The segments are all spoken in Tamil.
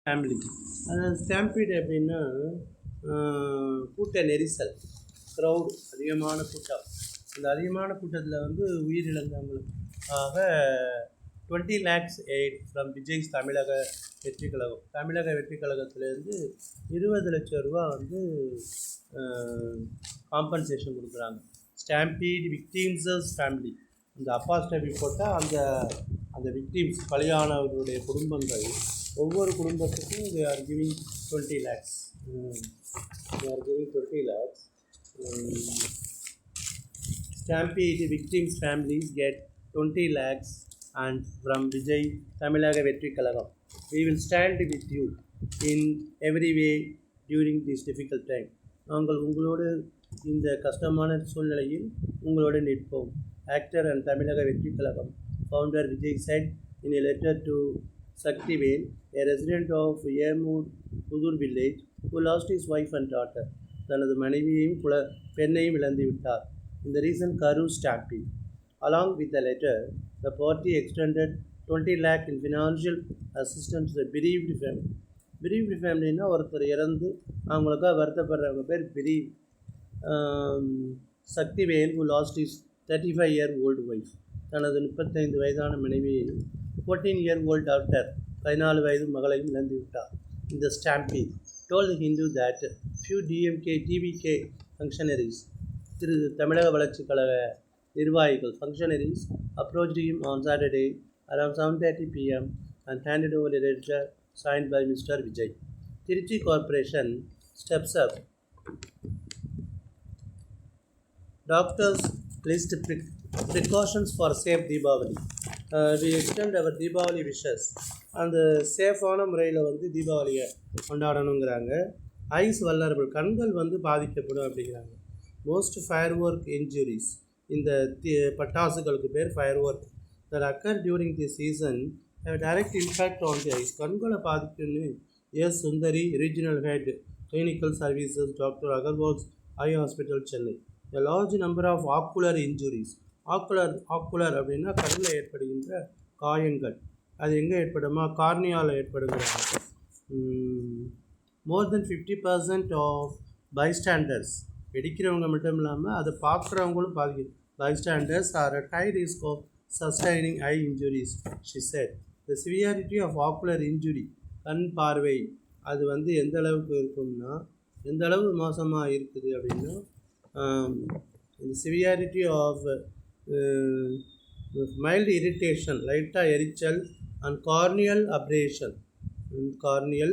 ஃபேமிலி. அதாவது ஸ்டாம்பீட் அப்படின்னா கூட்ட நெரிசல், க்ரௌடு, அதிகமான கூட்டம். அந்த அதிகமான கூட்டத்தில் வந்து உயிரிழந்தவங்களுக்காக 20 lakhs எய்ட் ஃப்ரம் விஜய் தமிழக வெற்றி கழகம். தமிழக வெற்றி கழகத்திலேருந்து 20 லட்சம் ரூபா வந்து காம்பன்சேஷன் கொடுக்குறாங்க. ஸ்டாம்பீட் விக்டிம்ஸஸ் ஃபேமிலி, அந்த அப்பாஸ்டபி போட்டால் அந்த அந்த விக்டிம்ஸ் பலியானவர்களுடைய குடும்பங்கள், ஒவ்வொரு குடும்பத்துக்கும் they are giving 20 lakhs. They are giving 20 lakhs. Stampede victims families get 20 lakhs and from Vijay Tamilaka Vetri Kalagam. We will stand with you in every way during this difficult time. நாங்கள் உங்களோடு இந்த கஷ்டமான சூழ்நிலையில் உங்களோடு நிற்போம். Actor and Tamilaka Vetri Kalagam founder Vijay said in a letter to Saktivel, a resident of Yemur Pudur village, who lost his wife and daughter. தனது மனைவியையும் பெண்ணையும் இழந்து விட்டார் in the recent Karur stampede. Along with the letter, the party extended 20 lakh in financial assistance to the bereaved family. bereaved ஃபேமிலின்னா ஒருத்தர் இறந்து அவங்களுக்காக வருத்தப்படுறவங்க பேர் bereaved. Sakthivel who lost his 35-year-old wife, தனது 35 வயதான மனைவியையும் 14-year-old daughter, 14 வயது மகளையும் இழந்து விட்டார். இந்த stampede told the Hindu that few DMK, TVK functionaries, திரு தமிழக வளர்ச்சி கழக நிர்வாகிகள், functionaries, approached him on Saturday around 7:30 p.m. and handed over a letter signed by Mr. Vijay. Trichy Corporation steps up. Doctors list precautions for safe Deepavali. We extend our Deepavali wishes. அந்த சேஃபான முறையில் வந்து தீபாவளியை கொண்டாடணுங்கிறாங்க. ஐஸ் வல்லரபிள், கண்கள் வந்து பாதிக்கப்படும் அப்படிங்கிறாங்க. மோஸ்ட் ஃபயர் ஒர்க் இன்ஜுரிஸ், இந்த பட்டாசுகளுக்கு பேர் fire work, that occur during the season have direct impact on the eyes. கண்களை பாதிக்குன்னு S Sundari, regional head clinical services, doctor Agarwal's eye hospital, Chennai. A large number of ocular injuries. Ocular அப்படின்னா கண்ணில் ஏற்படுகின்ற காயங்கள். அது எங்கே ஏற்படுமா? கார்னியாவில் ஏற்படுகிறாங்க. மோர் தென் 50% ஆஃப் பைஸ்டாண்டர்ஸ், வெடிக்கிறவங்க மட்டும் இல்லாமல் அதை பார்க்குறவங்களும் பாதிக்குது. Bystanders are at high risk of sustaining eye injuries, she said. The severity of ocular injury, கண் பார்வை, அது வந்து எந்த அளவுக்கு இருக்கும்னா, எந்த அளவு மோசமாக இருக்குது அப்படின்னா, the severity of mild irritation, லைட்டாக எரிச்சல், and corneal abrasion, கார்னியா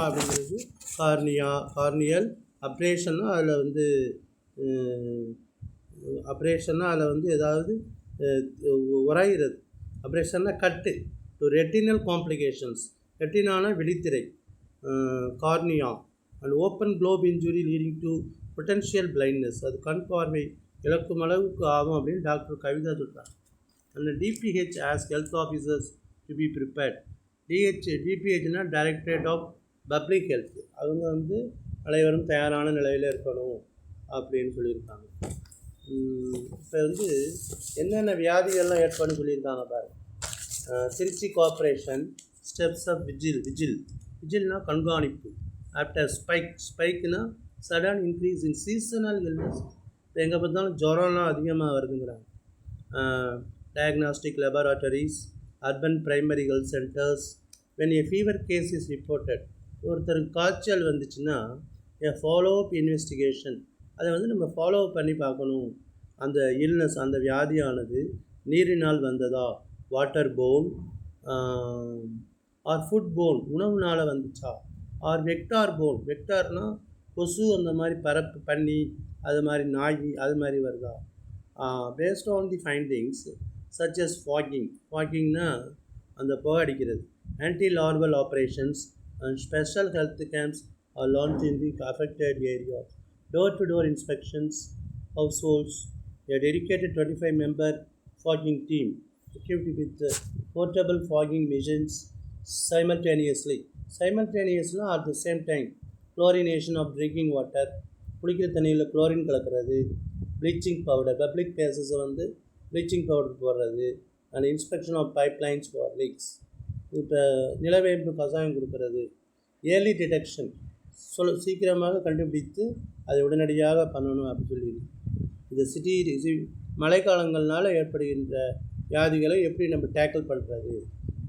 அப்படிங்கிறது கார்னியல் அப்ரேஷன்னா அதில் வந்து ஏதாவது உராயிறது. அப்ரேஷன்னா கட்டு. டு ரெட்டினல் காம்ப்ளிகேஷன்ஸ், ரெட்டினான விழித்திரை, cornea, and open Globe injury leading to potential blindness, அது கண் பார்வை இழக்கும் அளவுக்கு ஆகும் அப்படின்னு டாக்டர் கவிதா சொல்கிறாங்க. அந்த DPH as health officers to be prepared. டிபிஹெச்னா டைரக்டரேட் ஆஃப் பப்ளிக் ஹெல்த், அவங்க வந்து அனைவரும் தயாரான நிலையில் இருக்கணும் அப்படின்னு சொல்லியிருக்காங்க. இப்போ வந்து என்னென்ன வியாதிகள்லாம் ஏற்படுன்னு சொல்லியிருக்காங்க பாருங்கள். திருச்சி கார்பரேஷன் ஸ்டெப்ஸ் ஆஃப் விஜில்னா கண்காணிப்பு. ஆஃப்டர் ஸ்பைக்னா sudden increase in seasonal illness. இப்போ எங்கே பார்த்தாலும் ஜுரம்லாம் அதிகமாக வருதுங்கிறாங்க. Diagnostic laboratories, urban primary health centres. When a fever case is reported, ஒருத்தருக்கு காய்ச்சல் வந்துச்சுன்னா ஏ ஃபாலோ அப் இன்வெஸ்டிகேஷன், அதை வந்து நம்ம ஃபாலோ அப் பண்ணி பார்க்கணும். அந்த இல்னஸ், அந்த வியாதியானது நீரினால் வந்ததா, water borne or food borne, உணவுனால் வந்துச்சா, ஆர் வெக்டார் போன், வெக்டார்னால் கொசு, அந்த மாதிரி பரப்பு பண்ணி, அது மாதிரி நாய், அது மாதிரி வருதா. Based on the findings such as ஃபாகிங்னா அந்த புகை அடிக்கிறது, anti larval operations and special health camps are launch in the affected areas. Door inspections, households. A dedicated 25-member fogging team equipped with portable fogging machines simultaneously at the same time. Chlorination of drinking water, குடிக்கிற தண்ணியில் குளோரின் கலக்கிறது. ப்ளீச்சிங் பவுடர், பப்ளிக் பிளேசஸை வந்து ப்ளீச்சிங் பவுடர் போடுறது. And inspection of pipelines for leaks. இப்போ நிலவேம்பு கஷாயம் கொடுக்கறது, ஏர்லி டிடெக்ஷன், சீக்கிரமாக கண்டுபிடித்து அதை உடனடியாக பண்ணணும் அப்படின்னு சொல்லி. இந்த சிட்டி மழைக்காலங்கள்னால ஏற்படுகின்ற வியாதிகளை எப்படி நம்ம டேக்கிள் பண்ணுறது,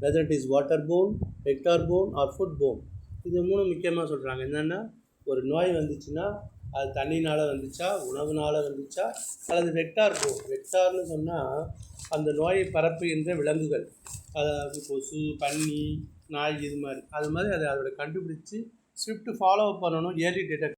whether it is water borne, vector borne or food borne. இது 3 முக்கியமாக சொல்கிறாங்க. என்னென்னா, ஒரு நோய் வந்துச்சுன்னா அது தண்ணினால் வந்துச்சா, உணவுனால் வந்துச்சா, அல்லது வெக்டார் போன். வெக்டார்னு சொன்னால் அந்த நோயை பரப்புகின்ற விலங்குகள், அதாவது கொசு, பன்னி, நாய், இது மாதிரி. அது மாதிரி அதை அதோட கண்டுபிடிச்சி ஸ்விஃப்ட் ஃபாலோ பண்ணணும், ஏர்லி டிடெக்ட்